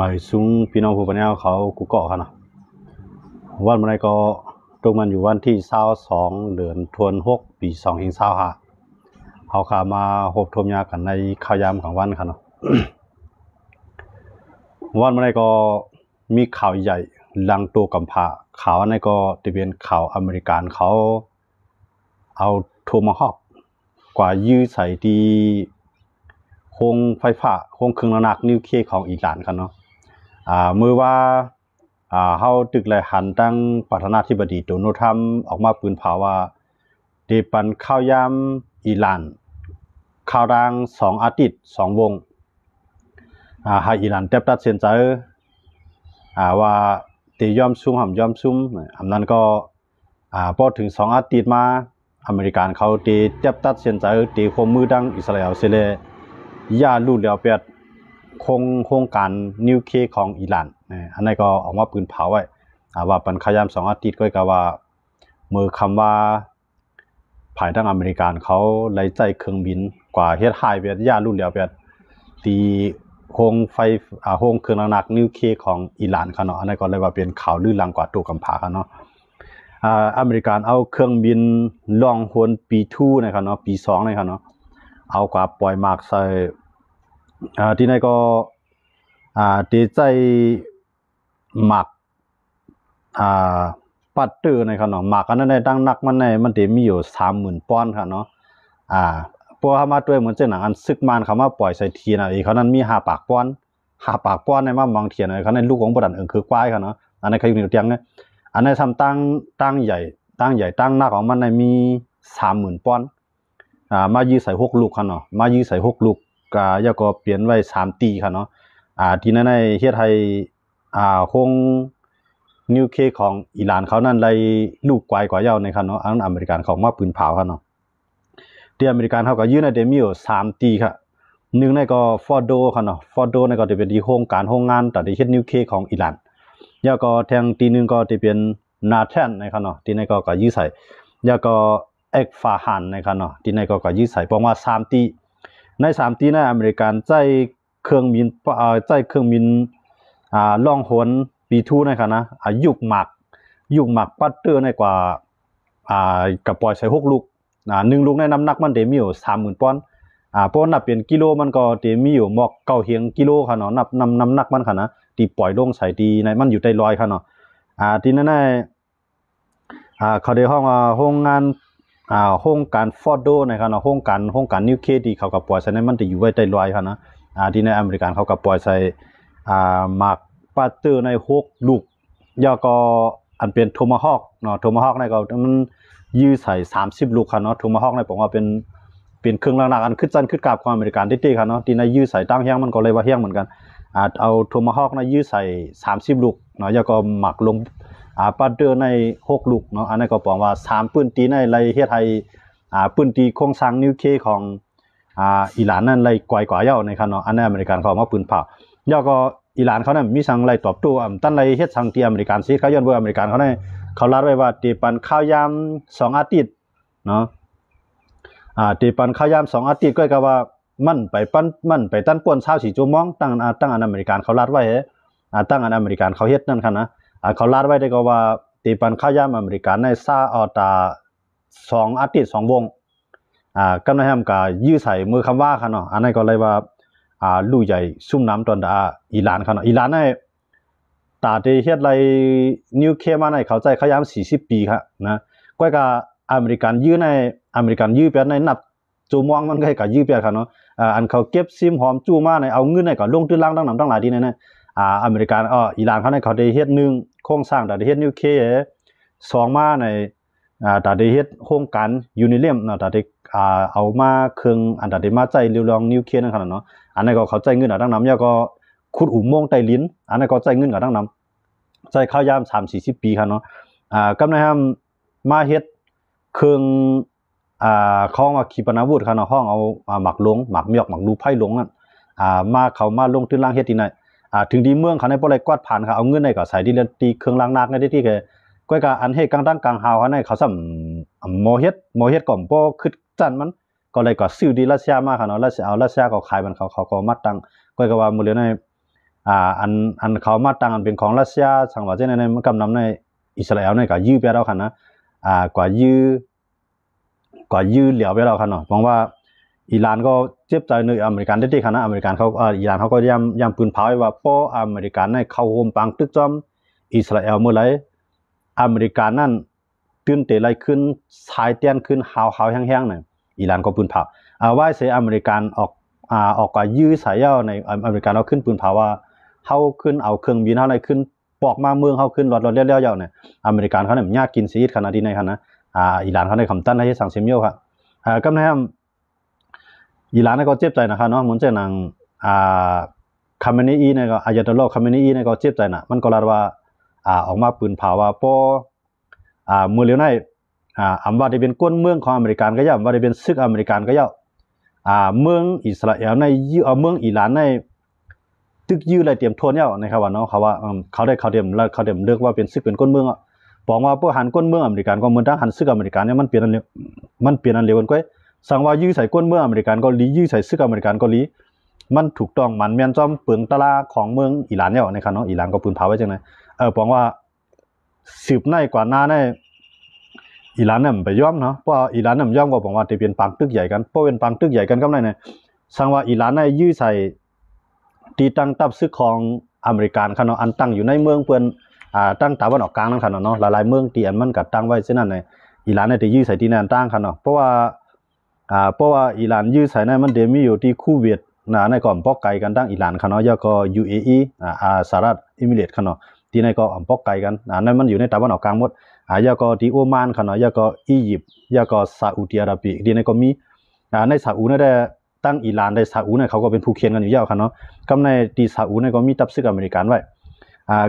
หมายซุ้งพี่น้องผู้ปนเอาเขากูเกาะกันนะวันเมื่อไรก็ตรงมันอยู่วันที่22เดือนธันวาคมปี2525เขาขามาพบทมยากันในข่าวยามของวันกันเนาะ วันเมื่อไรก็มีข่าวใหญ่ลังตัวกัมพาข่าวอันนี้ก็จะเป็นข่าวอเมริกันเขาเอาโทมาฮอกกว่ายื้อใส่ที่โครงไฟฟ้าโครงเครื่องระนักนิวเคลียร์ของอิหร่านกันเนาะเมื่อว่าเขาตึกเลยหันตั้งประธานาธิบดีโดนัลด์ทรัมป์ออกมาปืนเผาว่าเดปันข้าวยามอิหร่านข่าวดัง2 อาทิตย์2 วงให้อิหร่านตัดสินใจว่าเตยอมซุ่มยอมซุ่มอันนั้นก็พอถึง2 อาทิตย์มาอเมริกันเขาตัดสินใจตีความมือดังอิสราเอลเสเลยย่าลู่เหลียวเปียดโครงการนิวเคลียร์ของอิหร่านอันนี้ก็ออกมาปืนเผาไว้ว่าปันขยาม2 อาทิตย์ก็กะว่ามือคำว่าภายทางอเมริกันเขาไล่ใจเครื่องบินกว่าเฮ็ดหายเปียดย่าลู่เหลียวเปียดตีโครงไฟโครงเครื่องระนักนิวเคลียร์ของอิหร่านเขาเนาะอันนี้ก็เลยว่าเป็นข่าวลือลังกว่าตัวกำพาเขาเนาะอเมริกันเอาเครื่องบินล่องหนปี2นะครับเนาะปี2นะครับเนาะเอากว่าปล่อยมากใส่ที่ไหนก็ตีใจหมักปัตเตอร์นะครับเนาะหมักอันนั้นได้ตั้งนักมันจะมีอยู่30,000 ปอนด์ครับเนาะพวกเขามาด้วยเหมือนเจ้าหนังอันซึกมันเขามาปล่อยใส่ทีนะเขานั้นมี5 ปากป้อนในมามองเทียนเขาในลูกของประดันคือกวายครับเนาะอันนี้เขาอยู่ในเตียงเนี่ยอันนี้ทำตั้งใหญ่ตั้งหน้าของมันในมี30,000 ปอนด์มายื้อใส่6 ลูกครับเนาะมายื้อใส่6 ลูกแล้วก็เปลี่ยนไว้3 ตีครับเนาะที่นั่นในเฮ็ดให้คงนิวเคลียร์ของอิหร่านเขานั้นไล่ลูกกวายกว่าเย้าในครับเนาะอันอเมริกันเขามาปืนเผาครับเนาะที่อเมริกันเขาก็ยื้อในเดมิโอ3 ตีครับหนึ่งในก็ฟอร์โดครับเนาะฟอร์โดในก็จะเป็นที่โครงงานแต่ที่เฮ็ดนิวเคลียร์ของอิหร่านแล้วก็แทงตีนึงก็จะเป็นนาแทนนะครับเนาะที่ในก็ยื้อใส่แล้วก็เอกฟาฮันนะครับเนาะที่ในก็ยื้อใส่ประมาณ3 ตีใน3 ตีในอเมริกันใจเครื่องบินล่องหนปี2นะครับนะยุกหมักปัตเตอร์ในกว่ากับปล่อยใส่6 ลูก1 ลูกในน้ำหนักมันเดมีอยู่30,000 ปอนด์เพราะนับเป็นกิโลมันก็เดมีอยู่หมอก9 เฮียงกิโลค่ะเนาะนับน้ำหนักมันค่ะนะที่ปล่อยลงใส่ที่ในมันอยู่ใต้ลอยค่ะเนาะที่นั่นเขาได้ห้องโรงงานโครงการฟอร์โดนะครับเนาะโครงการนิวเคลียร์ที่เขากับปล่อยใส่ในมันจะอยู่ไว้ใต้ลอยค่ะนะที่ในอเมริกันเขากับปล่อยใส่หมากปัตเตอร์ใน6 ลูกแล้วก็อันเป็นโทมาฮอกเนาะโทมาฮอกในก็มันยื้อใส่30 ลูกค่ะเนาะโทมาฮอกในผมว่าเป็นเครื่องระนักอันขึ้นกราบของอเมริกันที่ค่ะเนาะที่ในยื้อใส่ตั้งแห้งมันก็เลยว่าแห้งเหมือนกันเอาโทมาฮอกในยื้อใส่30 ลูกเนาะแล้วก็หมักลงปัตเตอร์ใน6 ลูกเนาะอันนี้ก็บอกว่า3 ปืนตีในไล่เฮ็ดให้ปืนตีโครงสร้างนิวเคลียร์ของอิหร่านนั่นไล่กว่าเย้าในครับเนาะอันนี้อเมริกันเขามาปืนเผาแล้วก็อิหร่านเขาเนี่ยมีสั่งไล่ตอบโต้ตั้งไล่เฮ็ดสั่งที่อเมริกันสิเขาย้อนว่าอเมริกันเขาเนี่ยเขาลัดไว้ว่าตีปันข้าวยาม2 อาทิตย์เนาะตีปันข้าวยาม2 อาทิตย์ก็คือว่ามันไปตั้นป่วน24 ชั่วโมงตั้งอันอเมริกันเขาลัดไว้ตั้งอันอเมริกันเขาเฮ็ดนั่นครับนะเขาลัดไว้ได้ก็ว่าตีปันข้าวยามอเมริกันในซาออตา2 อาทิตย์2 วงกำลังทำกับยื้อใส่มือคำว่าค่ะเนาะอันนั้นก็เลยว่าลู่ใหญ่ซุ่มน้ำตอนอิหร่านค่ะเนาะอิหร่านเนี่ยตาที่เฮ็ดไรนิวเคลียร์มาในเขาใจขยาม40 ปีครับนะก็กับอเมริกันยื้อเปียในนับจูมองมันก็ให้กับยื้อเปียค่ะเนาะอันเขาเก็บซิมหอมจูมาในเอาเงินในก็ลงตื้นล่างตั้งหลายที่นั่นอเมริกันอิหร่านเขาในเขาได้เฮ็ด1 โครงสร้างแต่ได้เฮ็ดนิวเคลียร์2มาในแต่ได้เฮ็ดโครงการยูนิเลียมเนาะแต่ได้เอามาเครื่องอันแต่มาใจเรียวรองนิวเคลียร์นั่นขนาดเนาะอันนั้นก็เขาใจเงินตั้งน้ำแล้วก็ขุดอุโมงค์ใต้ลิ้นอันนั้นก็ใจเงินตั้งน้ำใจข้าวยาม30-40 ปีครับเนาะกำลังมาเฮ็ดเครื่องเขามาขีปนาวุธครับเนาะห้องเอาหมักลงหมักเมียกหมักดูไพ่ลงนั่นเขามาลงตื้นล่างเฮ็ดที่ไหนถึงดีเมืองเขาในบ่ได้กวาดผ่านเขาเอาเงินในก็ใส่ที่ตีเครื่องล้างนักในที่แกก็อันเฮ็ดกลางหาวเขาในเขาซ้ำโมเฮ็ดก่อมบ่คิดจันมันก็เลยก็ซื้อดีรัสเซียมาค่ะเนาะรัสเซียก็ขายมันเขาก็มาตั้งก็ว่ามื้อเลยใน อันเขามาตั้งอันเป็นของรัสเซียสังว่าเจ้าในมันกำนำในอิสราเอลในก็ยื้อไปแล้วคันนะกว่ายื้อเหลียวไปแล้วคันเนาะมองว่าอิหร่านก็เจ็บใจในอเมริกันได้คันนะอเมริกันเขาอิหร่านเขาก็ย้ำปืนเผาไว้ว่าป้ออเมริกันในเข้าโฮมปังตึกจอมอิสราเอลเมื่อไรอเมริกันนั่นตื่นเต้นไรขึ้นสายเตี้ยนขึ้นหาวแห้งๆเนี่ยอิหร่านก็ปืนเผาว่าเสียอเมริกันออกกว่ายื้อสายย่อในอเมริกันเอาขึ้นปืนเผาว่าเขาขึ้นเอาเครื่องบินเขาในขึ้นปอกมาเมืองเขาขึ้นรถเลี้ยวๆยาวเนี่ยอเมริกันเขาเนี่ยยากกินซีดขนาดที่ในขนาดอิหร่านเขาในคำตั้นให้สั่งเสียมเยอะครับก็แน่อิหร่านก็เจ็บใจนะครับเนาะเหมือนเจ้านางคาเมนีอีเนี่ยก็อายาตอลคาเมนีอีเนี่ยก็เจ็บใจนะมันก็ลาว่าออกมาปืนเผาว่าป้อเมื่อเร็วในอำว่าได้เป็นก้นเมืองของอเมริกันก็ย่อมว่าได้เป็นซึกอเมริกันก็ย่อมเมืองอิสราเอลในเมืองอิหร่านในตึกยื้ออะไรเตรียมทนเนี่ยนะครับว่าเนาะเขาว่าเขาเตรียมเลือกว่าเป็นซึกเป็นก้นเมืองบอกว่าพวกหันก้นเมืองอเมริกันก็เหมือนทั้งหันซึกอเมริกันเนี่ยมันเปลี่ยนอันเร็วกันก้อยสั่งว่ายื้อใส่ก้นเมืองอเมริกันก็ลียื้อใส่ซึกอเมริกันก็ลีมันถูกต้องมันแม่นจอมเปลืองตะลาของเมืองอิหร่านเนี่ยนะครับเนาะอิหร่านก็ปืนเผาไว้จังไงบอกว่าสืบในกว่าหน้าในอิหร่านเนี่ยไปย่อมเนาะเพราะอิหร่านเนี่ยย่อมก็บอกว่าจะเป็นปังตึกใหญ่กันเพราะเป็นปังตึกใหญ่กันก็ไม่เนี่ยสั่งว่าอิหร่านเนี่ยยื้อใส่ตีตั้งตับซึกของอเมริกันขนาดอันตั้งอยู่ในเมืองเพื่อนตั้งตะวันออกกลางนั่นขนาดเนาะหลายๆเมืองที่อันมันกัดตั้งไว้เช่นนั้นเนี่ยอิหร่านเนี่ยจะยื้อใส่ที่นั่นตั้งขนาดเพราะว่าอิหร่านยื้อใส่เนี่ยมันเดมีอยู่ที่คูเวตในก่อนปอกไก่กันตั้งอิหร่านขนาดยาก็ UAE สหรัฐเอมิเรตส์ขนาดที่ในก็ปอกไก่กันนั่นมันอยู่ในตะวันออกกลางหมดยาก็ที่โอมานขนาดยาก็อียิปต์ยาก็ซาอุดิอาระเบียที่ในก็มีในซาอุเนี่ยได้ตั้งอิหร่านในซาอุเนี่ยเขาก็เป็นผู้เขียนกันอยู่ยาวขนาดกำในที่ซาอุเนี่ยก็มีทัพซึกอเมริกันไว้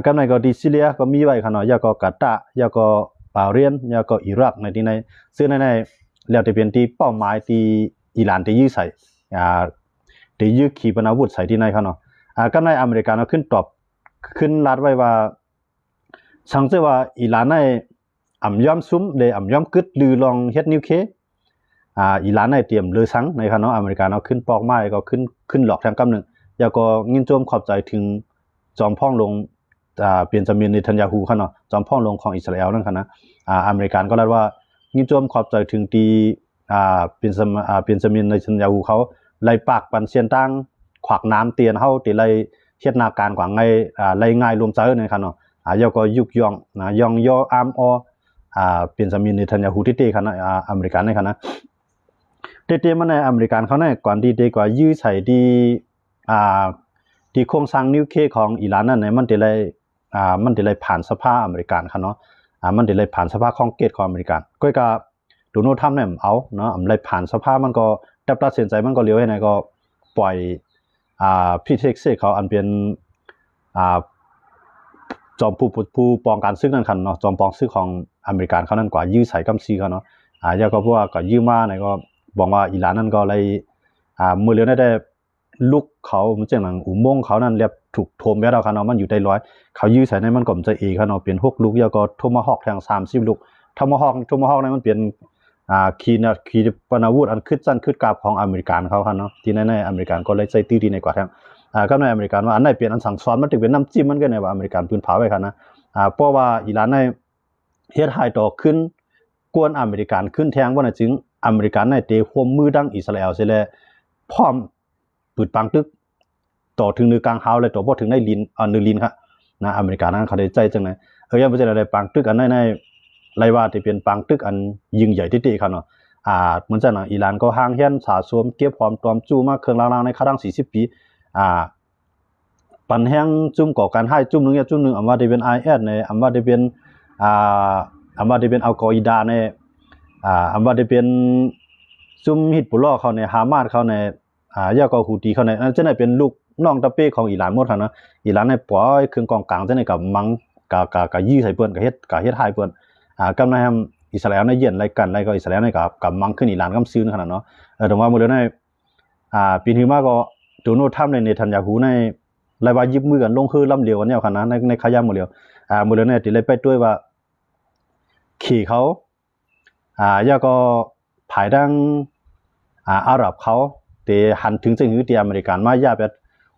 กำในก็ที่ซีเรียก็มีไว้ขนาดยาก็กาตาร์ยาก็บาห์เรนยาก็อิรักในที่ในซึ่งในแล้วจะเป็นที่เป้าหมายที่อิหร่านที่ยื้อใส่ที่ยื้อขีปนาวุธใส่ที่ในขนาดกำในอเมริกันขึ้นตอบขึ้นรัดไว้ว่าสังเกตว่าอิหร่านในอ่ำย่อมซุ้มเดอ่ำย่อมกึดลือลองเฮ็ดนิวเคอิหร่านในเตรียมเลยสังในขณะอเมริกันเอาขึ้นปอกไม้ก็ขึ้นหลอกทางกำหนึ่งแล้วก็ยินโจมขอบใจถึงจอมพ่องลงเปลี่ยนจำเนียนในทันยาฮูขณะจอมพ่องลงของอิสราเอลนั่นขณะอเมริกันก็เล่าว่ายินโจมขอบใจถึงตีเปลี่ยนจำเนียนในทันยาฮูเขาไล่ปากปันเชียนตั้งขวักน้ำเตียนเขาตีไล่เฮ็ดนาการกว่าไงไล่ง่ายรวมใจในขณะยาก็ยุกยองยองย่ออามอเปลี่ยนจำเนียนในทันยาฮูที่เตะขณะอเมริกันในขณะเตะมันในอเมริกันเขาเนี่ยก่อนที่เตะกว่ายื้อใส่ที่โครงสร้างนิวเคลียร์ของอิหร่านนั่นเนี่ยมันจะเลยผ่านสภาอเมริกันครับเนาะมันจะเลยผ่านสภาคองเกตของอเมริกันก็โดนัลด์ทรัมป์เนี่ยเอาเนาะเลยผ่านสภามันก็ตัดสินใจมันก็เลี้ยวให้ไหนก็ปล่อยพี่เท็กซัสเขาอันเป็นจอมผู้ปองการซึกนั่นคันเนาะจอมปองซึกของอเมริกันเขานั่นกว่ายื้อใส่กำซีเขาเนาะยาก็พวกก็ยื้อมาไหนก็บอกว่าอิหร่านนั่นก็เลยเมื่อเร็วได้ลุกเขามันเจ้าหนังอุโมงค์เขานั่นเรียบถูกโถมไปแล้วครับเนาะมันอยู่ได้ร้อยเขายื้อใส่ในมันก็จะครับเนาะเปลี่ยน6ลูกยาก็โทมาฮอกแทง30ลูกโทมาฮอกนั้นมันเปลี่ยนขีปนาวุธอันขึ้นสั้นขึ้นกราบของอเมริกันเขาครับเนาะที่ในอเมริกันก็เลยใจตื้อดีในกว่าแทงก็ในอเมริกันว่าอันไหนเปลี่ยนอันสั่งสอนมันถึงเป็นน้ำจิ้มมันก็ในว่าอเมริกันปืนเผาไว้ครับนะเพราะว่าอิหร่านในเฮ็ดให้ต่อขึ้นกวนอเมริกันขึ้นแทงว่าจึงอเมริกันในเตะควมมือดังอิสราเอลเสียแล้วพร้อมปืนปังตึกต่อถึงนือกลางเฮาเลยต่อบ่ถึงในลินนือลินครับนะอเมริกันนั้นเขาได้ใจจังได๋ยังบ่ใช่ได้ปังตึกอันในไรว่าที่เป็นปังตึกอันยิ่งใหญ่ที่ๆครับเนาะเหมือนจังอิหร่านก็ห่างเฮียนสะสมเก็บความตอมจู้มาเครื่องลางๆในครั้ง40ปีปันแห้งจุ่มก่อการให้จุ่มนึงจุ่มนึงอำว่าได้เป็น IS ในอำว่าได้เป็นอัลกออิดาในอำว่าได้เป็นซุ่มฮิซบุลลอฮ์เขาในฮามาสเขาในยาก็ฮูตีเขาในนั่นจะได้เป็นลูกน้องตะเป้ของอิหร่านหมดครับเนาะอิหร่านในปล่อยเครื่องกองกลางจะได้กับมังกับยี่ใส่เปิ้นกับเฮ็ดให้เปิ้นกำลังอิสราเอลในเย็นไรกันไรก็อิสราเอลในกับมังขึ้นอิหร่านกำซื้อขนาดเนาะแต่ว่ามื้อเดียวในปีนี้มาก็โดนัลด์ทรัมป์ในเนทันยาฮูในรายว่ายิบมือกันลงคือลำเหลียวกันเนี่ยครับนะในขยะหมดแล้วมื้อเดียวในที่เลยไปด้วยว่าขี่เขายาก็ภายดังอาหรับเขาแต่หันถึงจะหือที่อเมริกันมายาแบบ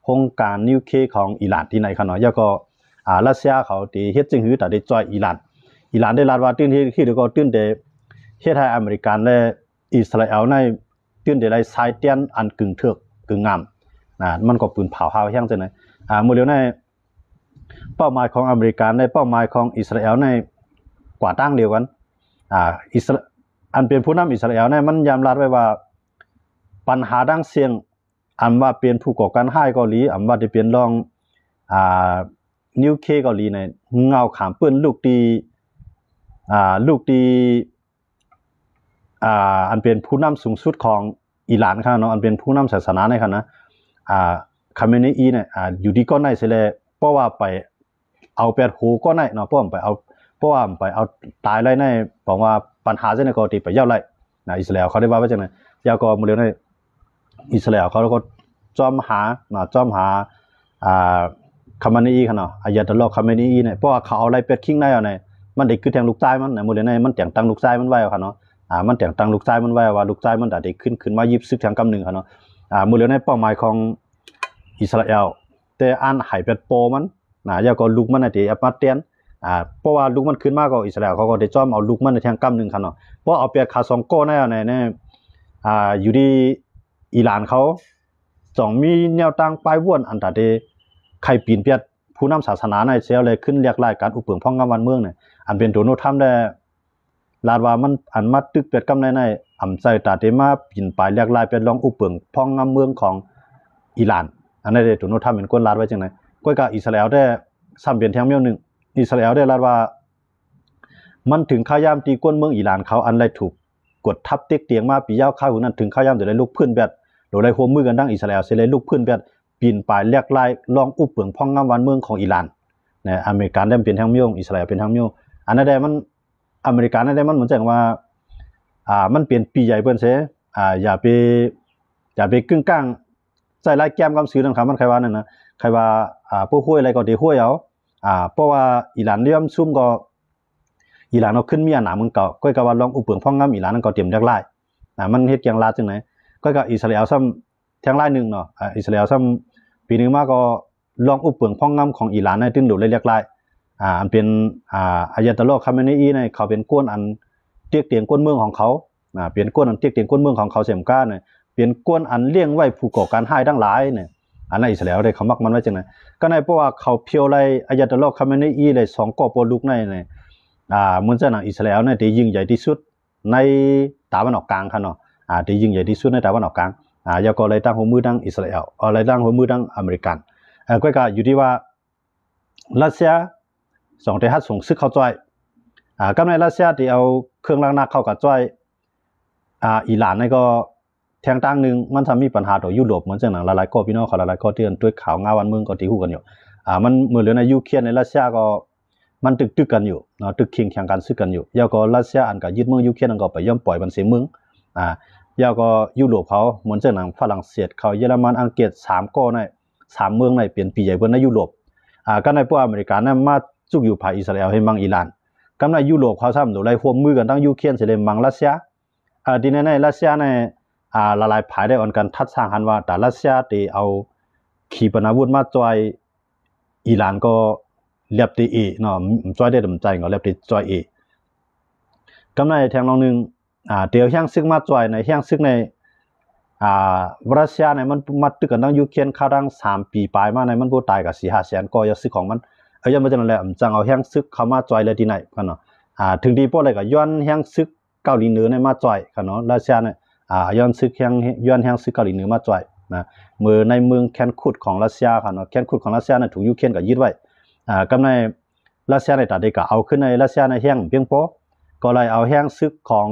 โครงการนิวเคลียร์ของอิหร่านที่ไหนครับเนาะแล้วก็รัสเซียเขาที่เฮ็ดจึงหือแต่ได้จอยอิหร่านได้ลาดว่าตื่นที่ก็ตื่นได้เฮ็ดให้อเมริกันและอิสราเอลในตื่นได้สายเตียนอันกึ่งเถือกกึ่งงามมันก็ปืนเผาเฮาแห้งจังได๋มื้อเดียวในเป้าหมายของอเมริกันในเป้าหมายของอิสราเอลในกว่าตั้งเดียวกันอันเป็นผู้นำอิสราเอลเนี่ยมันยอมรับไว้ว่าปัญหาดังเสียงอันว่าเป็นผู้ก่อการร้ายเกาหลีอันว่าจะเป็นรองนิวเคลียร์เกาหลีเนี่ยเงาขามปืนลูกตีอันเป็นผู้นำสูงสุดของอิหร่านครับเนาะอันเป็นผู้นำศาสนาในครับนะคาเมเนอีเนี่ยอยู่ดีก็ในเสยเลยเพราะว่าไปเอาแปดหูก็ในเนาะเพราะว่าไปเอาตายเลยในบอกว่าปัญหาเส้นในกอติไปเย้าไรอิสราเอลเขาได้ว่าไว้จังไงยาวก็มื้อเดียวในอิสราเอลเขาก็จ้อมหาคาเมเนอีครับเนาะอายาตุลลอฮ์คาเมเนอีเนี่ยเพราะว่าเขาเอาไรเป็ดคิงได้เอาเนี่ยมันได้คือแทงลูกชายมันมื้อเดียวในมันแต่งตั้งลูกชายมันไว้ครับเนาะมันแต่งตั้งลูกชายมันไว้ว่าลูกชายมันได้ขึ้นมายิบซึกทางกำนึงครับเนาะมื้อเดียวในเป้าหมายของอิสราเอลแต่อันหายเป็ดโปมันยาวก็ลูกมันน่ะที่อัปมาเตียนเพราะว่าลูกมันขึ้นมาก็อิสราเอลเขาก็ได้จ้อมเอาลูกมันในทางกำนึงครับเนาะเพราะเอาเปียคาซองโก้ในอยู่ที่อิหร่านเขาจ่องมีแนวตั้งป้ายว่นอันตาเดใครปีนเปียดผู้นำศาสนาในเซลเลยขึ้นเรียกรายการอุปเปิงพ่องงามวันเมืองเนี่ยอันเป็นโดโนทรัมป์ได้ลาดว่ามันอันมาตึกเปียดกำในอำใจตาเดมาปีนไปเรียกรายเป็นรองอุปเปิงพ่องงามเมืองของอิหร่านอันนั้นได้โดโนทรัมป์เป็นคนลาดไว้จังได๋ก็กับอิสราเอลได้ซ้ำเป็นแถวเมียวนึงอิสราเอลได้ลาดว่ามันถึงข้ายามตีก้นเมืองอิหร่านเขาอันไรถูกกดทับเต็กเตียงมาปียาวข้าวนั้นถึงข้ายามจะได้ลุกพื้นแบบโดยได้ร่วมมือกันดังอิสราเอลสิได้ลุกพื้นแบบปีนป่ายแลกลายลองอุปเปิงพ่องงามวันเมืองของอิหร่านนะอเมริกันได้เป็นทางเมียวอิสราเอลเป็นทางเมียวอันนั้นได้มันอเมริกันได้มันเหมือนจังว่ามันเปลี่ยนปีใหญ่เพิ่นเสอย่าไปกึ่งกลางใจลายแก้มกำซื้อนั่นครับมันใครว่านั่นนะใครว่าผู้ห้วยอะไรก็ได้ห้วยเอาเพราะว่าอิหร่านเริ่มซุ่มก็อิหร่านเอาขึ้นมีอันหนามึงก็ก็ว่าลองอุปเปิงพ่องงามอิหร่านนั่นก็เตรียมแลกลายมันเฮ็ดอย่างลาจังไหนก็อิสราเอลซ้ำแทงลายนึงเนาะอิสราเอลซ้ำปีนึงมาก็ลองอุปเปิงพ่องงามของอิหร่านในตึงโดดเลยเรียกลายอันเป็นอายาตุลลอฮ์คาเมเนอีเนี่ยเขาเป็นก้นอันเตียกเตียงก้นเมืองของเขาเปลี่ยนก้นอันเตียกเตียงก้นเมืองของเขาเสมก้าเนี่ยเปลี่ยนก้นอันเลี้ยงไว้ผู้ก่อการร้ายทั้งหลายเนี่ยอันนั้นอิสราเอลได้เขามักมันไว้จังได๋ก็ในเพราะว่าเขาเพียวไล่อายาตุลลอฮ์คาเมเนอีเลย2กอปอลูกในเนี่ยเหมือนจะหนังอิสราเอลเนี่ยที่ยิ่งใหญ่ที่สุดในตะวันออกกลางครับเนาะที่ยิ่งใหญ่ที่สุดในตะวันออกกลางแล้วก็เลยตั้งหัวมือตั้งอิสราเอลอะไรตั้งหัวมือตั้งอเมริกันก็อยู่ที่ว่ารัสเซีย2ได้ฮัดส่งซึกเข้าจ้อยกำในรัสเซียที่เอาเครื่องล้างหน้าเข้ากับจ้อยอิหร่านนี่ก็แทงตั้งนึงมันทำมีปัญหาต่อยุโรปเหมือนจังหนังหลายๆข้อพี่น้องเขาหลายๆข้อที่ด้วยข่าวงาวันเมืองก็ที่ฮู้กันอยู่มันเหมือนเหลือในยูเครนในรัสเซียก็มันตึกกันอยู่เนาะตึกคิงแข่งกันซึกกันอยู่แล้วก็รัสเซียอันก็ยึดเมืองยูเครนอันก็ไปย่อมปล่อยมันเสียเมืองแล้วก็ยุโรปเขาเหมือนจังหนังฝรั่งเศสเขาเยอรมันอังกฤษ3ก้อใน3เมืองในเปลี่ยนปีใหญ่เพิ่นในยุโรปก็ในพวกอเมริกันนั้นมาจุกอยู่ภายอิสราเอลให้มังอิหร่านกำในยุโรปเขาซ้ำโดยไล่ร่วมมือกันทั้งยูเครนสิเลยมังรัสเซียทีนี้ในรัสเซียในละลายภายได้อ่อนกันทัดสร้างหันว่าแต่รัสเซียที่เอาขีปนาวุธมาจอยอิหร่านก็เรียบตีเนาะจอยได้ดำใจก็เรียบตีจอยกำในแทงลองนึงเดี๋ยวแห่งซึกมาจอยในแห่งซึกในรัสเซียในมันมาตึกกันทั้งยูเครนเข้าดัง3ปีปลายมาในมันบ่ตายกับ 4-5 แสนก็อย่าซึกของมันยังบ่จังนั้นแหละจังเอาแห่งซึกเข้ามาจอยเลยที่ไหนกันเนาะถึงดีพวกอะไรก็ย้อนแห่งซึกเกาหลีเหนือในมาจอยกันเนาะรัสเซียเนี่ยย้อนซึกแห่งซึกเกาหลีเหนือมาจอยนะมือในเมืองแคนคุดของรัสเซียกันเนาะแคนคุดของรัสเซียน่ะถูกยูเครนก็ยึดไว้กำในรัสเซียในตาเดก็เอาขึ้นในรัสเซียในแห่งเพียงพอก็เลยเอาแห่งซึกของ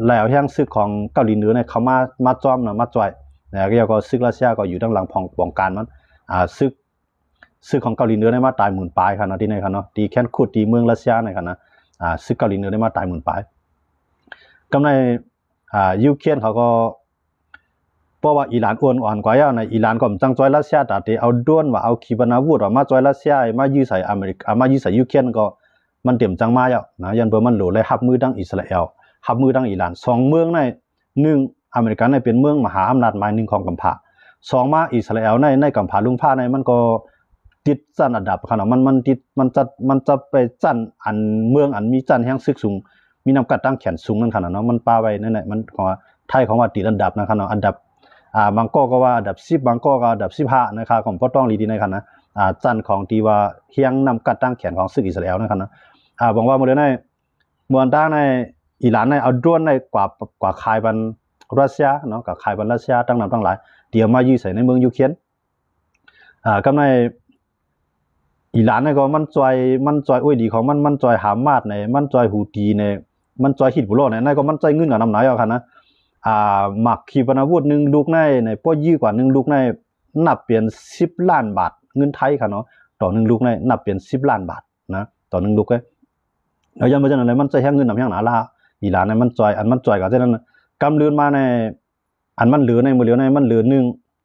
แล้วแห่งซึกของเกาหลีเหนือเนี่ยเขามาจอมเนาะมาจอยแล้วก็ซึกรัสเซียก็อยู่ด้านหลังป้องกันมันซึกของเกาหลีเหนือเนี่ยมาตายหมื่นปลายครับเนาะที่ไหนครับเนาะที่แคนคุดที่เมืองรัสเซียเนี่ยครับนะซึกเกาหลีเหนือเนี่ยมาตายหมื่นปลายกำในยูเครนเขาก็เพราะว่าอิหร่านอ่อนกว่าในอิหร่านก็จังจอยรัสเซียแต่เอาด้วนว่าเอาขีปนาวุธมาจอยรัสเซียมายื้อใส่อเมริกามายื้อใส่ยูเครนก็มันเต็มจังมาแล้วนะยันเบอร์มันโหลเลยหับมือดังอิสราเอลหับมือดังอิหร่าน2เมืองใน1อเมริกันในเป็นเมืองมหาอำนาจหมาย1ของกัมพูชา สองมาอิสราเอลในกัมพูชาลุงผ้าในมันก็ติดจันอันดับขนาดมันติดมันจะไปจันอันเมืองอันมีจันแห่งซึกสูงมีน้ำกัดตั้งแขนสูงนั่นขนาดเนาะมันปาไว้นั่นแหละมันของไทยของว่าติดอันดับนะขนาดอันดับบางก็ว่าอันดับ10บางก็อันดับ15นะครับของพ่อต้องลีดีในขนาดจันของที่ว่าเฮียงน้ำกัดตั้งแขนของซึกอิสราเอลนั่นขนาดบอกว่าเมื่อเดือนในเมืองตั้งในอิหร่านในเอาดรวนในกว่าคายบันรัสเซียเนาะกับคายบันรัสเซียตั้งนำตั้งหลายเดี๋ยวมายื้อใส่ในเมืองยูเครนก็ในอิหร่านเนี่ยก็มันจอยอุ้ยดีของมันจอยหามาดในมันจอยฮูตีในมันจอยฮิดบุโรในก็มันจอยเงินกับน้ำไหนเอาค่ะนะหมักขีปนาวุธ1ลูกในพอยื้อกว่า1ลูกในนับเปลี่ยน10ล้านบาทเงินไทยค่ะเนาะต่อ1ลูกในนับเปลี่ยน10ล้านบาทนะต่อ1ลูกแล้วยังไม่ใช่อะไรมันจะแห้งเงินน้ำแห้งหนาละอิหร่านในมันจอยมันจอยกับเช่นนั้นกำลืนมาในอันมันเหลือในมือเหลือในมันเหลือ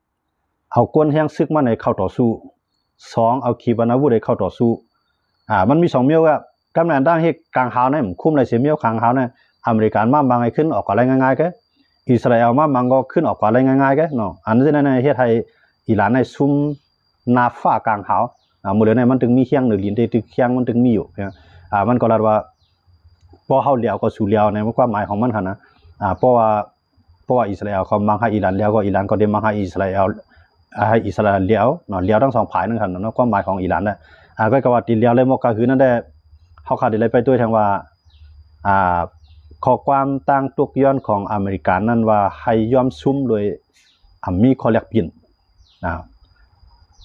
1เอาก้นแห้งซึกมาในเข้าต่อสู้2เอาขีปนาวุธในเข้าต่อสู้มันมี2เมียวก็กำลังตั้งให้กลางหาวในคุ้มในเสียเมียวกลางหาวในอเมริกันมาบางไอ้ขึ้นออกอะไรง่ายๆก็อิสราเอลมาบางก็ขึ้นออกอะไรง่ายๆก็เนาะอันนี้ในเฮ็ดให้อิหร่านในซุ่มนาฟ้ากลางหาวมือเหลือในมันถึงมีเคียงหรือลิ้นตึกเคียงมันถึงมีอยู่มันก็เรียกว่าพอเฮาเลี้ยวก็สู่เลี้ยวในความหมายของมันค่ะนะเพราะว่าอิสราเอลเขามังให้อิหร่านเลี้ยวก็อิหร่านก็ได้มังให้อิสราเอลให้อิสราเอลเลี้ยวเนาะเลี้ยวทั้ง2ฝ่ายนั่นค่ะเนาะความหมายของอิหร่านน่ะก็ว่าติเลี้ยวเลยก็คือนั่นได้เฮาขาดได้ไปด้วยทางว่าข้อความตั้งตุกย้อนของอเมริกันนั้นว่าให้ยอมซุ่มโดยมีข้อแลกเปลี่ยน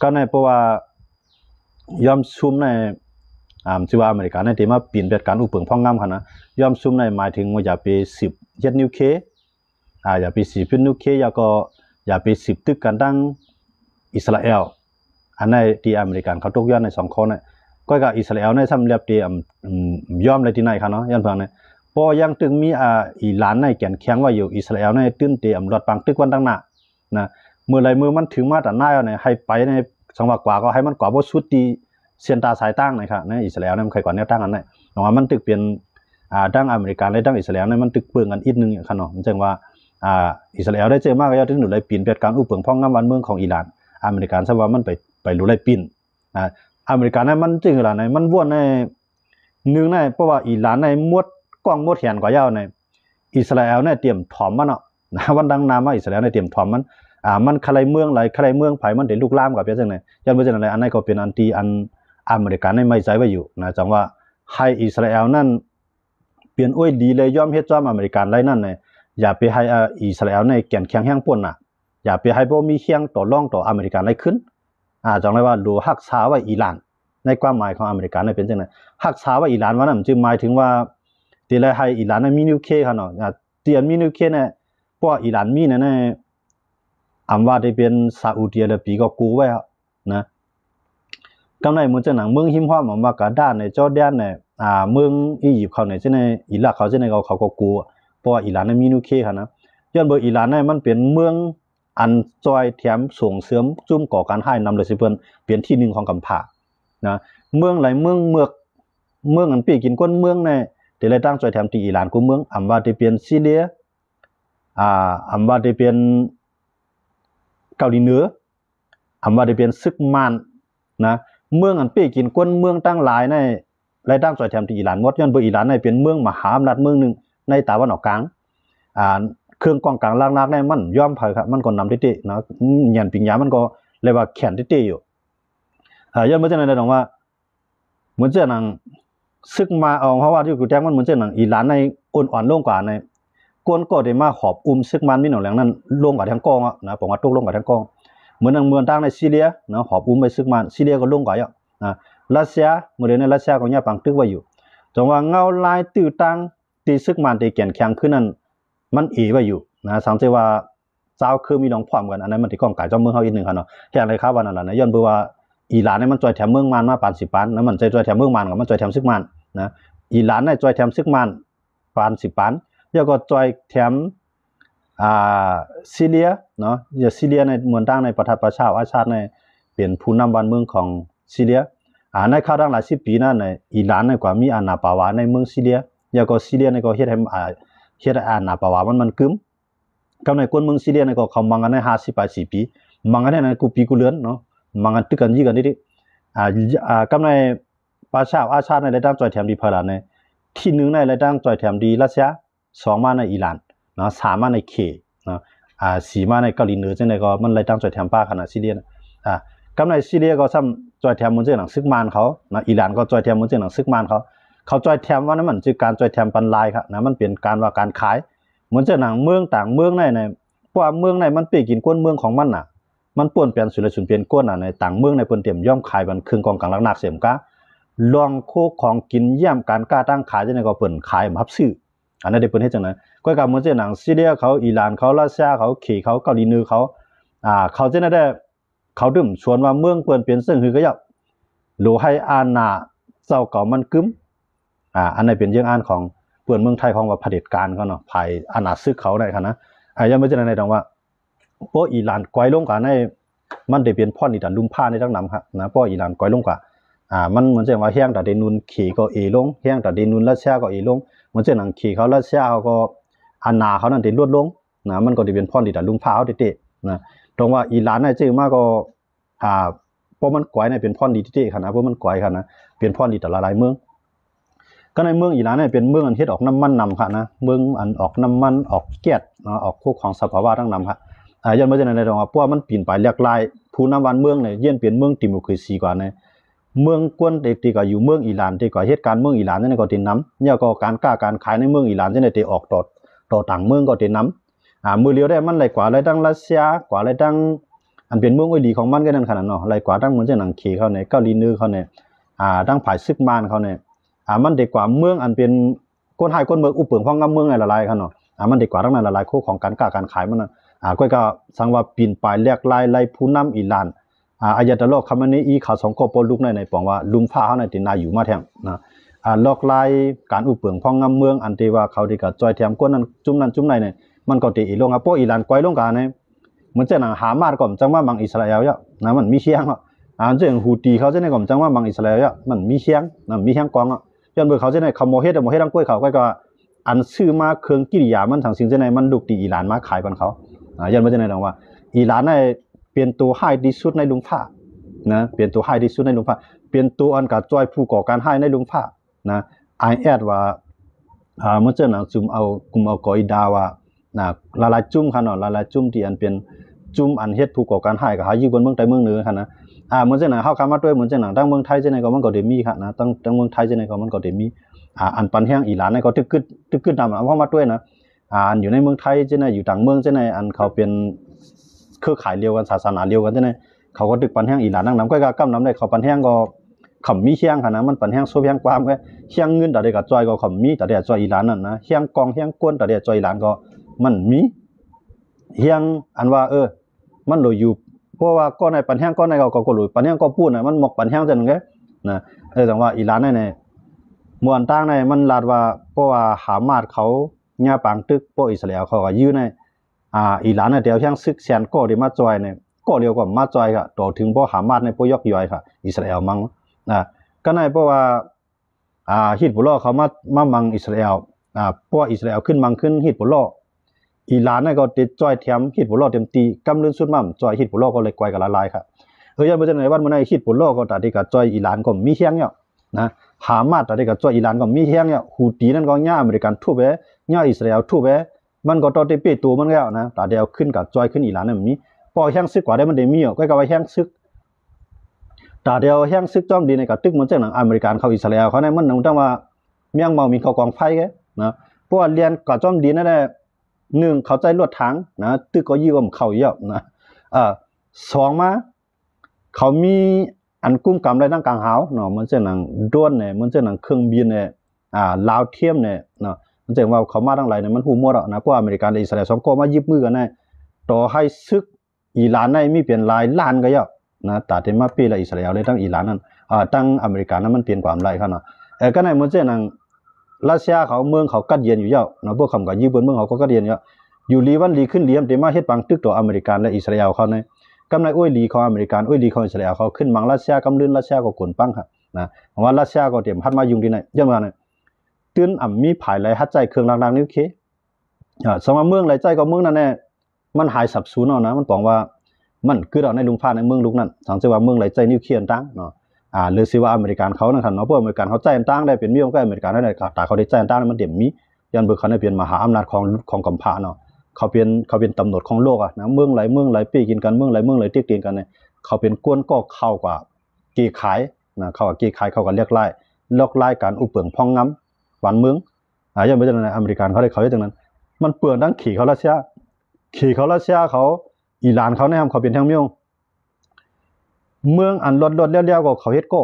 ก็ในเพราะว่ายอมซุ่มในชื่อว่าอเมริกันในที่มาเปลี่ยนแบบการอุปเปิงพ่องงามค่ะนะยอมซุ่มในหมายถึงว่าอย่าไป10เฮ็ดนิวเคลียร์อย่าไป10เป็นนิวเคลียร์อย่าไป10ตึกกันตั้งอิสราเอลอันในที่อเมริกันเขาตกย้อนใน2คนน่ะก็กับอิสราเอลในสำเร็จที่ยอมเลยที่ไหนค่ะเนาะย้อนฟังเนี่ยพอยังตึงมีอิหร่านในแก่นแข็งว่าอยู่อิสราเอลในตื้นเตรียมรถปังตึกวันตั้งหน้านะเมื่อไรมือมันถึงมาแต่หน้าเนี่ยให้ไปในสังหวะกว่าก็ให้มันกว่าบ่สุดที่เซียนตาสายตั้งนะครับในอิสราเอลเนี่ยมันเคยก่อนแนวตั้งนั้นแหละแต่ว่ามันตึกเปลี่ยนตั้งอเมริกันและตั้งอิสราเอลเนี่ยมันตึกเปลืองกันอีกนึงค่ะเนาะมันจึงว่าอิสราเอลได้เจอมากก็ถึงหนุนเลยปีนเป็ดการอุปเปิงพ่องงามวันเมืองของอิหร่านอเมริกันซะว่ามันไปรู้เลยปีนอเมริกันนั้นมันจึงอะไรในมันวนในนึงในเพราะว่าอิหร่านในมวดกว้างมวดแขนกว่ายาวในอิสราเอลเนี่ยเตรียมถอมมันเนาะวันดังนามาอิสราเอลเนี่ยเตรียมถอมมันใครเมืองไหลใครเมืองไผมันได้ลูกล่ามกับเพียงจังได๋ยันบ่จังได๋อันนั้นก็เป็นอันอันอเมริกันไม่ใจไว้อยู่นะจังว่าให้อิสราเอลนั้นเปลี่ยนอ้อยดีเลยยอมเฮ็ดจอมอเมริกันไรนั่นเนี่ยอย่าไปให้อิสราเอลในแก่นแข็งแห้งป่นน่ะอย่าไปให้บ่มีเคียงต่อรองต่ออเมริกันไรขึ้นจังได๋ว่าดูรักษาไว้อิหร่านในความหมายของอเมริกันเป็นจังได๋รักษาไว้อิหร่านว่านั้นจึงหมายถึงว่าที่เลยให้อิหร่านมีนิวเคลียร์ค่ะเนาะเตรียมมีนิวเคลียร์เนี่ยเพราะอิหร่านมีเนี่ยว่าได้เป็นซาอุดิอาระเบียก็กูไว้นะกำไรเหมือนจังหนังเมืองหิมพานต์มากะด้านในจอร์แดนเนี่ยเมืองอียิปต์เขาเนี่ยจังได๋อิรักเขาจังได๋เขาก็กูเพราะว่าอิหร่านมีนิวเคลียร์ค่ะนะย้อนบ่อิหร่านเนี่ยมันเป็นเมืองอันจอยแถมส่งเสริมจุ่มก่อการร้ายนำโดยสิเพิ่นเป็นที่1ของกัมพูชานะเมืองหลายเมืองอันปีกินก้นเมืองเนี่ยที่เลยตั้งจอยแถมที่อิหร่านกูเมืองว่าที่เป็นซีเรียว่าที่เป็นเกาหลีเหนือว่าได้เป็นซึกมานนะเมืองอันปีกินก้นเมืองตั้งหลายในรายตั้งจอยแถมที่อิหร่านหมดย้อนบ่อิหร่านในเป็นเมืองมหาอำนาจเมืองนึงในตะวันออกกลางเครื่องกองกลางลากๆในมันยอมเผยครับมันก็นำติๆเนาะเหยียนปิงยามันก็เรียกว่าแขนติๆอยู่ย้อนบ่จังได๋ดอกว่าเหมือนจังหนังซึกมาเอาเพราะว่าที่กูแจ้งมันเหมือนจังหนังอิหร่านในอ่อนๆลงกว่าในก้นก็ได้มาขอบซึกมันมีหนองแหลงนั้นลงกว่าทั้งกองนะผมว่าตกลงกว่าทั้งกองเหมือนเมืองตั้งในซีเรียนะขอบไปซึกมันซีเรียก็ลงกว่าอยู่รัสเซียเมื่อเดือนในรัสเซียก็เนี่ยปังตึกไว้อยู่จังว่าเงาลายตื้อตั้งตีซึกมันตีแก่นแข็งขึ้นนั้นมันไว้อยู่นะสังเกตว่าเจ้าคือมีน้องพร้อมกันอันนั้นมันที่กองกายเจ้าเมืองเฮาอีกนึงค่ะเนาะแค่อะไรครับว่านั่นล่ะนะย้อนบ่ว่าอิหร่านเนี่ยมันจอยแถมเมืองมันมาปาน10ปานนะมันจอยแถมเมืองมันก็มันจอยแถมซึกมันนะอิหร่านเนี่ยจอยแถมซึกมันปาน10ปานแล้วก็จอยแถมซีเรียเนาะอย่างซีเรียในเมืองตั้งในประเทศประชาอาชาติในเป็นผู้นำบ้านเมืองของซีเรียในคราวดังหลาย10ปีนั้นในอิหร่านในกว่ามีอาณาปาวาในเมืองซีเรียแล้วก็ซีเรียในก็เฮ็ดให้อาณาปาวามันกึมกับในคนเมืองซีเรียในก็เขามังกันใน50-80ปี มังกันเนี่ยนะกูปีกูเลื้อนเนาะมังกันตึกกันยี่กันดิกำในประชาอาชาในรายตั้งจอยแถมดีพลานในที่หนึ่งในรายตั้งจอยแถมดีรัสเซียสองมาในอิหร่านเนาะสามมาในเคเนาะสี่มาในเกาหลีเหนือจังได๋ก็มันรายตั้งจอยแถมป้าขนาดซีเรียกำในซีเรียก็ซ้ำจอยแถมมันจะหนังซึกมานเขานะอิหร่านก็จอยแถมมันจะหนังซึกมานเขาจอยแถมว่านั้นมันคือการจอยแถมปันลายครับนะมันเป็นการว่าการขายเหมือนจะหนังเมืองต่างเมืองในเพราะว่าเมืองในมันเปกินก้นเมืองของมันน่ะมันป่วนเปลี่ยนสุรสุนเปลี่ยนก้นในต่างเมืองในเปิ้นเตรียมย่อมขายบันครึ่งกองกลางนักเสียมกะลองโคของกินย่ำการกล้าตั้งขายจังได๋ก็เปิ้นขายรับซื้ออันนั้นได้เปิ้นเฮ็ดจังได๋ก็กับเหมือนจะหนังซีเรียเขาอิหร่านเขารัสเซียเขาเขเขาเกาหลีเหนือเขาจังได๋เขาดื่มชวนว่าเมืองเปิ้นเปลี่ยนซึ่งคือก็ยับโลให้อาณาเจ้าเก่ามันกึมอันนี้เป็นเรื่องอ่านของเปิ้นเมืองไทยของว่าเผด็จการเขาเนาะภายอาณาซึกเขาได้ค่ะนะยังไม่จะในตรงว่าเพราะอิหร่านก้อยลงกันในมันได้เป็นพ่อนี่ดันลุมผ้าในทั้งนำครับนะเพราะอิหร่านก้อยลงกะมันเหมือนจะว่าแห้งแต่เดนุนขี่ก็เอลงแห้งแต่เดนุนรัสเซียก็เอลงเหมือนจะหนังขี่เขารัสเซียเขาก็อาณาเขานั่นเดนลดลงนะมันก็ได้เป็นพ่อนี่ดันลุมผ้าเขาเตะนะตรงว่าอิหร่านเนี่ยจื้อมาก็เพราะมันก้อยเนี่ยเป็นพ่อนี่เตะค่ะนะเพราะมันก้อยค่ะนะเป็นพ่อนี่แต่ละหลายเมืองก็ในเมืองอิหร่านเนี่ยเป็นเมืองอันเฮ็ดออกน้ำมันนำค่ะนะเมืองอันออกน้ำมันออกแก๊สออกพวกของสภาวะทั้งนำค่ะย้อนมาจากในตรงว่าเพราะมันปีนไปเรียกลายผู้นำวันเมืองเนี่ยเยี่ยนเป็นเมืองดิโมคราซีกว่าในเมืองกวนตีก็อยู่เมืองอิหร่านตีก็เหตุการณ์เมืองอิหร่านนี่ก็ตินน้ำเนี่ยก็การกล้าการขายในเมืองอิหร่านที่ในตีออกต่อต่างเมืองก็ตินน้ำมือเลี้ยวได้มันไหลกว่าไหลตั้งรัสเซียกว่าไหลตั้งอันเป็นเมืองอ้อยดีของมันก็นั่นขนาดเนาะไหลกว่าตั้งเหมือนจะหนังเคเขาเนี่ยเกาหลีเหนือเขาเนี่ยตั้งผายซึกมานเขาเนี่ยมันดีกว่าเมืองอันเป็นก้นหายก้นเมืองอุปเปิงของเมืองอะไรหลายเขาเนาะมันดีกว่าตั้งนั้นหลายคู่ของการกล้าการขายมันก็สังว่าปีนปลายแลกลายไล่ผู้นำอิหร่านอายะตะลอกคำนี้อีข่าวสองก็ปลุกในปองว่าลุมฟ้าเขาในตินาอยู่มาแทงนะลอกลายการอุปเปิงของเมืองอันที่ว่าเขาที่กับจอยแถมก้นนั้นจุ่มในเนี่ยมันก็ตีลงเพราะอิหร่านก้อยลงกันเนี่ยเหมือนจะหนังหามาก่อนจังว่าบางอิสราเอลเนี่ยนะมันมีเชียงเรื่องฮูตีเขาจะในก่อนจังว่าบางอิสราเอลเนี่ยมันมีเชียงมีเชียงกองย้อนเบอร์เขาจะในขโมยเฮ็ดทั้งกล้วยเขาก็อันซื้อมาเครื่องกิริยามันทางสิ่งจะในมันดุตีอิหร่านมาขายบันเขาย้อนมาจะในตรงว่าอิหร่านในเปลี่ยนตัวให้ที่สุดในลุมฟ้านะเปลี่ยนตัวให้ที่สุดในลุมฟ้าเปลี่ยนตัวอันกับจอยผู้ก่อการให้ในลุมฟ้านะไอแอดว่าเมื่อเจ้าหนังจุ่มเอากลุ่มเอากอยดาว่าละลายจุ่มค่ะเนาะละลายจุ่มที่อันเป็นจุ่มอันเฮ็ดผู้ก่อการให้กับหาอยู่บนเมืองใต้เมืองเหนือค่ะนะเหมือนเจ้าหนังเฮาคำมาด้วยเหมือนเจ้าหนังตั้งเมืองไทยเจ้าไหนก็มันก็ได้มีค่ะนะตั้งเมืองไทยเจ้าไหนก็มันก็ได้มีอันปันแห้งอิหร่านในก็ตึกขึ้นนำเอาเข้ามาด้วยนะอันอยู่ในเมืองไทยเจ้าไหนอยู่ต่างเมืองเจ้าไหนอันเขาเป็นเครือข่ายเดียวกันศาสนาเดียวกันเจ้าไหนเขาก็ตึกปันแห้งอิหร่านนั่งนำก็กำนำได้เขาปันแห้งก็ขำมีเชียงค่ะนะมันปันแห้งโซเพียงความก็เชียงเงินแต่เด็กกับจอยก็ขำมีแต่เด็กจอยอิหร่านนั่นนะเชียงกองเชียงก้นแต่เด็กจอยอิหร่านก็มันมีเชียงอันว่ามันโดยอยู่เพราะว่าก้อนในปันแห้งก้อนในก็หลุยปันแห้งก็พูดนะมันหมกปันแห้งจังไงนะแต่ว่าอิหร่านในมวลต่างในมันลาดว่าเพราะว่าหามาดเขาเนี่ยปังตึกพวกอิสราเอลเขาก็ยื้อในอิหร่านเดียวเชียงซึกแสนก็ได้มาจอยเนี่ยก็เรียกว่ามาจอยค่ะต่อถึงพวกหามาดในพวกยกย่อยค่ะอิสราเอลมั้งก็ในเพราะว่าฮิซบุลลอฮ์เขามามังอิสราเอลพวกอิสราเอลขึ้นมังขึ้นฮิซบุลลอฮ์อิหร่านเนี่ยก็ติดจอยเทียมฮิซบุลลอฮ์เต็มตีกำลืนสุดมั่มจอยฮิซบุลลอฮ์ก็เลยกวยกับละลายค่ะยันไปจนในวันเมื่อไหร่ฮิซบุลลอฮ์ก็ตัดที่กับจอยอิหร่านก็มีเชียงเนี่ยนะหามาตัดที่กับจอยอิหร่านก็มีเชียงเนี่ยฮูตีนั่นก็ย่าอเมริกันทุบย่าอิสราเอลทุบมันก็ต่อที่เปิดตัวมันแล้วนะแต่เดียวขึ้นกับจอยขึ้นอิหร่านเนี่ยมีพอแห้งซึกกว่าได้มันได้มีก็กับว่าแห้งซึกแต่เดียวแห้งซึกจอมดีในกับตึกเหมือนเจ้าหนังอเมริกันเขาอิสราเอลเขาเนี่ยมันต้องว่าเมียงเมามีเขากองไฟแกนะเพราะว่าเรียนกับจอมดีนั่นแหละหนึ่งเขาใจลวดทางนะตึกก็ยืมเขาเยอะนะสองมาเขามีอันกุ้มกำไรตั้งกลางหาวเนาะมันเจ้าหนังด้วนเนี่ยมันเจ้าหนังเครื่องบินเนี่ยลาวเทียมเนี่ยเนาะมันจะว่าเขามาทั้งหลายเนี่ยมันหูมัวแล้วนะเพราะอเมริกันและอิสราเอลสองก็มายิบมือกันเนี่ยต่อให้ซึกอิหร่านในมีเปลี่ยนลายล้านก็เยอะนะแต่ที่มาปีละอิสราเอลเลยตั้งอิหร่านนั้นตั้งอเมริกันนั้นมันเปลี่ยนความไรเขาเนาะก็ในมันเจ้าหนังรัสเซียเขาเมืองเขากัดเย็นอยู่เยอะนะพวกคำกับยืบบนเมืองเขาก็กัดเย็นเยอะอยู่ลีวันลีขึ้นเลี้ยมแต่มาเฮ็ดปังตึกตัวอเมริกันและอิสราเอลเขาเนี่ยกำไรอ้อยลีของอเมริกันอ้อยลีของอิสราเอลเขาขึ้นมังรัสเซียกำลื่นรัสเซียก็ขนปังครับนะว่ารัสเซียก็เตรียมพัดมายุงที่ไหนยังว่าเนี่ยตื่นมีภายไหลฮัดใจเครื่องดังๆนิ้วเคสมัยเมืองไหลใจก็เมืองนั่นแน่มันหายสับสนเอานะมันบอกว่า มันคือเราในลุงพาในเมืองลุกนั่นสังเกตว่าเมืองไหลใจนิวเคลียร์ตั้งเนาะหรือสิว่าอเมริกันเขานะครับเนาะพวกอเมริกันเขาใจตั้งได้เป็นมีองค์การอเมริกันได้แต่เขาได้ใจตั้งมันเด่นมียันเบิกเขาได้เป็นมหาอำนาจของกัมพูชาเนาะเขาเป็นตำรวจของโลกอ่ะนะเมืองไหลปีกินกันเมืองไหลเตียกตีกันเนี่ยเขาเป็นกวนก็เข้ากว่ากีขายนะเข้ากับกีขายเข้ากับเรียกไล่การอุปเปิงพองง้ำหวานเมืองยังไม่ใช่ในอเมริกันเขาได้เขาอย่างนั้นมันเปลืองทั้งขี่เขารัสเซียเขาอิหร่านเขาเนี่ยเขาเป็นทั้งเมืองอันรถเลี้ยวๆก็เขาเฮ็ดก็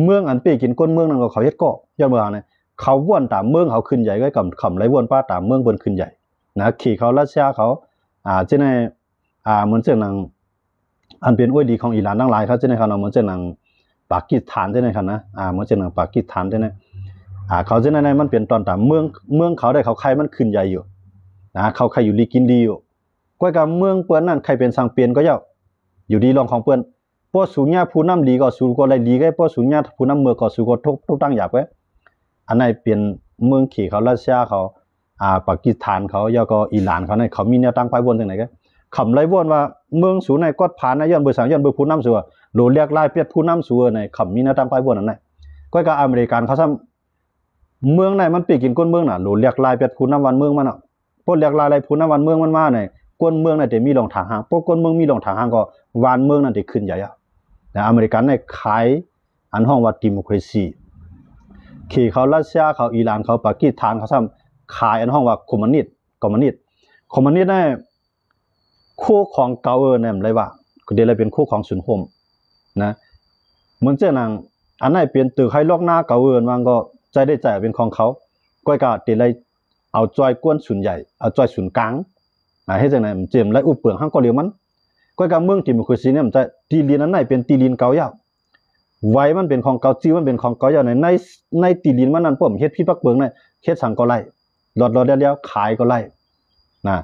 เมืองอันปีกินก้นเมืองนั่นก็เขาเฮ็ดก็ย้อนเมืองเนี่ยเขาว่นตามเมืองเขาขึ้นใหญ่ก็กับคำไรว่นป้าตามเมืองบนขึ้นใหญ่นะขี่เขารัสเซียเขาเช่นในเหมือนเช่นนังอันเป็นอวยดีของอิหร่านทั้งหลายเขาเช่นในเขาเหมือนเช่นนังปากีสถานเช่นในเขานะเหมือนเช่นนังปากีสถานเช่นในเขาเช่นในมันเป็นตอนตามเมืองเขาได้เขาใครมันขึ้นใหญ่อยู่เขาใครอยู่ลีกินดีอยู่ก้อยกับเมืองเปิ้นนั่นใครเป็นสังเปลี่ยนก็อยู่ดีรองของเปิ้นป้อสูญญาผู้นำดีก็สู้ก็ไรดีก็ป้อสูญญาผู้นำเมืองก็สู้ก็ทุกตั้งหยาบไว้อันไหนเปลี่ยนเมืองขี่เขารัสเซียเขาปากีสถานเขาแล้วก็อิหร่านเขาเนี่ยเขามีแนวตั้งไปบนจังไหนก็คำไรวนว่าเมืองสูในกอดผ่านในย้อนเบอร์3ย้อนเบอร์ผู้นำสัวโดเรียกไล่เปียดผู้นำสัวในคำมีแนวตั้งไปบนนั่นแหละก้อยกับอเมริกันเขาซ้ำเมืองไหนมันปีกินก้นเมืองน่ะโดเรียกไล่เปียดผู้นำวันเมืองมันอ่ะพวกเรียกไล่อะไรผู้นำวันเมืองมันมาเนี่ยก้นเมืองน่ะแต่มีรองทางห่างพวกก้นเมืองมีรองทางห่างก็วานเมืองนั่นแต่ขึ้นใหญ่แต่อเมริกันเนี่ยขายอันห้องว่าดิโมคราซีขี่เขารัสเซียเขาอิหร่านเขาปากีสถานเขาซ้ำขายอันห้องว่าคอมมิวนิสต์เนี่ยคู่ของเกาเนี่ยเลยว่าเดี๋ยวเลยเป็นคู่ของสุนโฮมนะเหมือนเจ้านางอันไหนเปลี่ยนตือให้ลอกหน้าเกามันก็ใจได้ใจเป็นของเขาก้อยกาเดี๋ยวเลยเอาจอยกวนศูนย์ใหญ่เอาจอยศูนย์กลางให้จังไหนมันเจียมและอุปเปลืองห้างก็เลี้ยวมันก้อยกาเมืองที่มันคือซีเนี่ยมันจะตีลินอันไหนเป็นตีลินเกาเยาไว้มันเป็นของเกาจีมันเป็นของเกาเยาในตีลินมันนั่นผมเฮ็ดพี่ปักเบืองเนี่ยเฮ็ดสั่งก็ไล่หลอดเลี้ยวขายก็ไล่นะ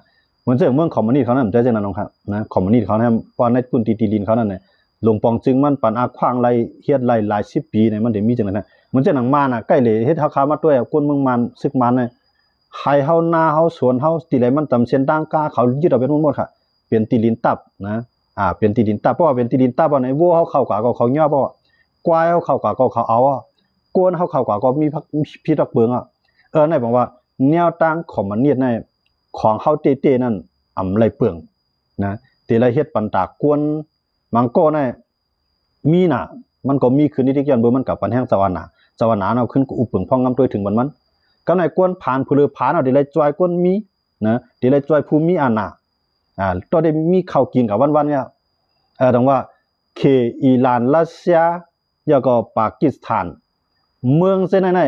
เหมือนเจ้าเมืองคอมมิวนิสต์เขานั่นใจจังนั้นน้องครับนะคอมมิวนิสต์เขาเนี่ยปอนในปุ่นตีลินเขานั่นเนี่ยหลวงปองจึงมันปันอาขว้างไล่เฮ็ดไล่หลาย10 ปีเนี่ยมันได้มีจังนั้นเหมือนเจ้าหนังมาน่ะใกล้เลยเฮ็ดเฮาขามาด้วยคนเมืองมันซึกมันเนี่ยให้เฮาหน้าเฮาสวนเฮาตีไรมันตำเส้นต่างกาเขายึดเอาเป็นหมดค่ะเป็นตีลินตับนะเป็นตีลินตับเพราะว่าเป็นตีลินตับว่าในวัวเฮาเข้ากว่าก็เขาย่อเพราะควายเฮาเข้ากว่าก็เขาเอากวนเฮาเข้ากว่าก็มีพี่ตักเบิงไหนบอกว่าแนวตั้งของมันเนี่ยในของเฮาเต้ๆนั่นอำไรเปลืองนะตีไรเฮ็ดปันตากวนมังโก้ในมีน่ะมันก็มีขึ้นนิดๆย้อนเบิ่มันกับปันแห้งสวรรค์น่ะเนาะขึ้นอุปเปิงพองงำตัวถึงมันก็ในกวนผ่านผู้ลือผ่านเอาเดี๋ยวเลยจอยกวนมีนะเดี๋ยวเลยจอยภูมิอาณาตัวได้มีข้าวกินกับวันๆเนี่ยต้องว่าเคอิหร่านรัสเซียแล้วก็ปากีสถานเมืองเส้นไหน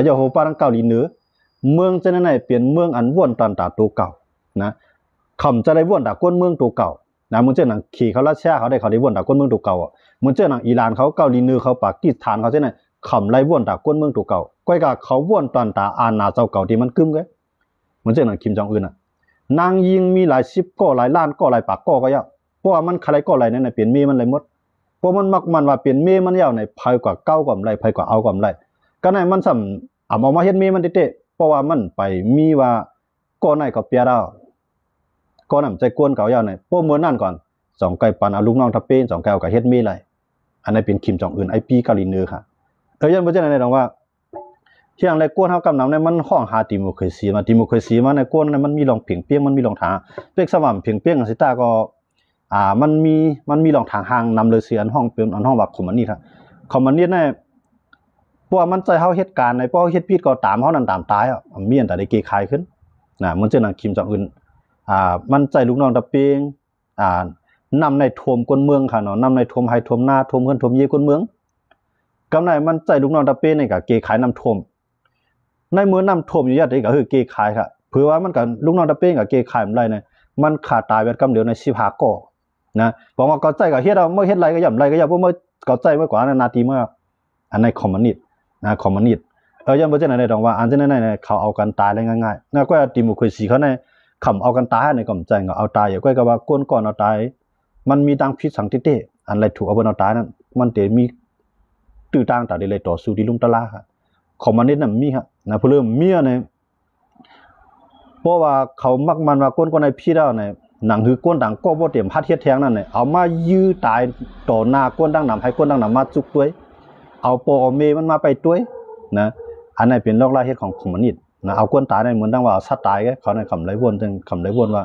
อย่าโหปาทางเกาหลีเหนือเมืองเส้นไหนเปลี่ยนเมืองอันว่นตันตาตัวเก่านะคำจะได้ว่นตากวนเมืองตัวเก่านะมึงเจ้าหนังขี่เขารัสเซียเขาได้ว่นตากวนเมืองตัวเก่ามึงเจ้าหนังอิหร่านเขาเกาหลีเหนือเขาปากีสถานเขาเส้นไหนคำไรว่นตากวนเมืองตัวเก่าก้อยกับเขาว่นตันตาอาณาเจ้าเก่าที่มันกึ้มกันมึงเจ้าหนังคิมจองอึนนางยิงมีหลาย10ก็หลายล้านก็หลายปากก็ยาวเพราะว่ามันใครก็หลายนั่นเปลี่ยนเมมันเลยหมดเพราะมันมักมันว่าเปลี่ยนเมมันยาวในภัยกว่าเก้ากว่าไรภัยกว่าเอากว่าไรก็ในมันซ้ำเอามาเฮ็ดเมมันเตะเพราะว่ามันไปมีว่าก็ไหนก็เปียดาวก็นำใจกวนเก่ายาวในพวกเมื่อนั่นก่อน2ไก่ปันเอาลูกน้องทับเป็น2แก้วกับเฮ็ดเมไรอันนั้นเป็นคิมจองอึนไอปีเกาหลีเหนือค่ะยันบ่จังได๋ดอกว่าเที่ยงไรกวนเฮากำนำในมันห้องหาดิโมคราซีมาในกวนในมันมีรองเพียงเปียงมันมีรองทางเปียกสม่ำเพียงเปียงสิตาก็มันมีรองทางห่างนำเลยเสียอันห้องเป็นอันห้องว่าคอมมิวนิสต์ครับคอมมิวนิสต์เนี่ยเพราะว่ามันใจเฮาเฮ็ดการในเพราะเฮ็ดผิดก็ตามเฮานั่นตามตายมีอันแต่ได้เกคายขึ้นมันเจ้าหนังคิมจองอึนมันใจลูกน้องตะเปงนำในท่วมคนเมืองค่ะเนาะนำในท่วมให้ท่วมหน้าท่วมเฮือนท่วมเยคนเมืองกำไรมันใจลูกน้องตะเปงนี่ก็เกขายนำท่วมในมือน้ำท่วมอยู่ยัดนี่ก็คือเกขายค่ะเผื่อว่ามันกับลูกน้องตะเป้งกับเกขายมันไรเนี่ยมันขาดตายแบบกำเดียวใน15 ก่อนะบอกว่าก่อใจกับเฮ็ดเอาเมื่อเฮ็ดไรก็ย่ำไรก็ย่ำเพราะเมื่อก่อใจเมื่อกว่านาทีเมื่ออันในคอมมิวนิสต์คอมมิวนิสต์ยังบ่จังได๋ดอกว่าอันจังได๋เนี่ยเขาเอากันตายได้ง่ายๆก็ดิโมคราซีเขาในคำเอากันตายในก็ใจก็เอาตายอยู่ก็ว่าก้นก่อนเอาตายมันมีดังพิษสังเต้อันไรถูกเอาบ่เอาตายนั้นมันเตมีตื้อต่างตาได้เลยต่อสู้ที่ลุงตะลาค่ะคอมมิวนิสต์น่ะมีครับนะเพิ่นเริ่มมีเนี่ยเพราะว่าเขามักมันว่าก้นในพี่แล้วเนี่ย หนังหือก้นดังก็บ่เตรียมพัดเทียดแทงนั่นเนี่ยเอามายื้อตายต่อหน้าก้นดังนำให้ก้นดังนำมาจุกด้วยเอาปอเมมันมาไปด้วยนะอันนั้นเป็นโรคลาเฮ็ดของคอมมิวนิสต์นะเอาก้นตายในเหมือนดังว่าเอาสัตว์ตายเขาในคำไรวนจึงคำไรวนว่า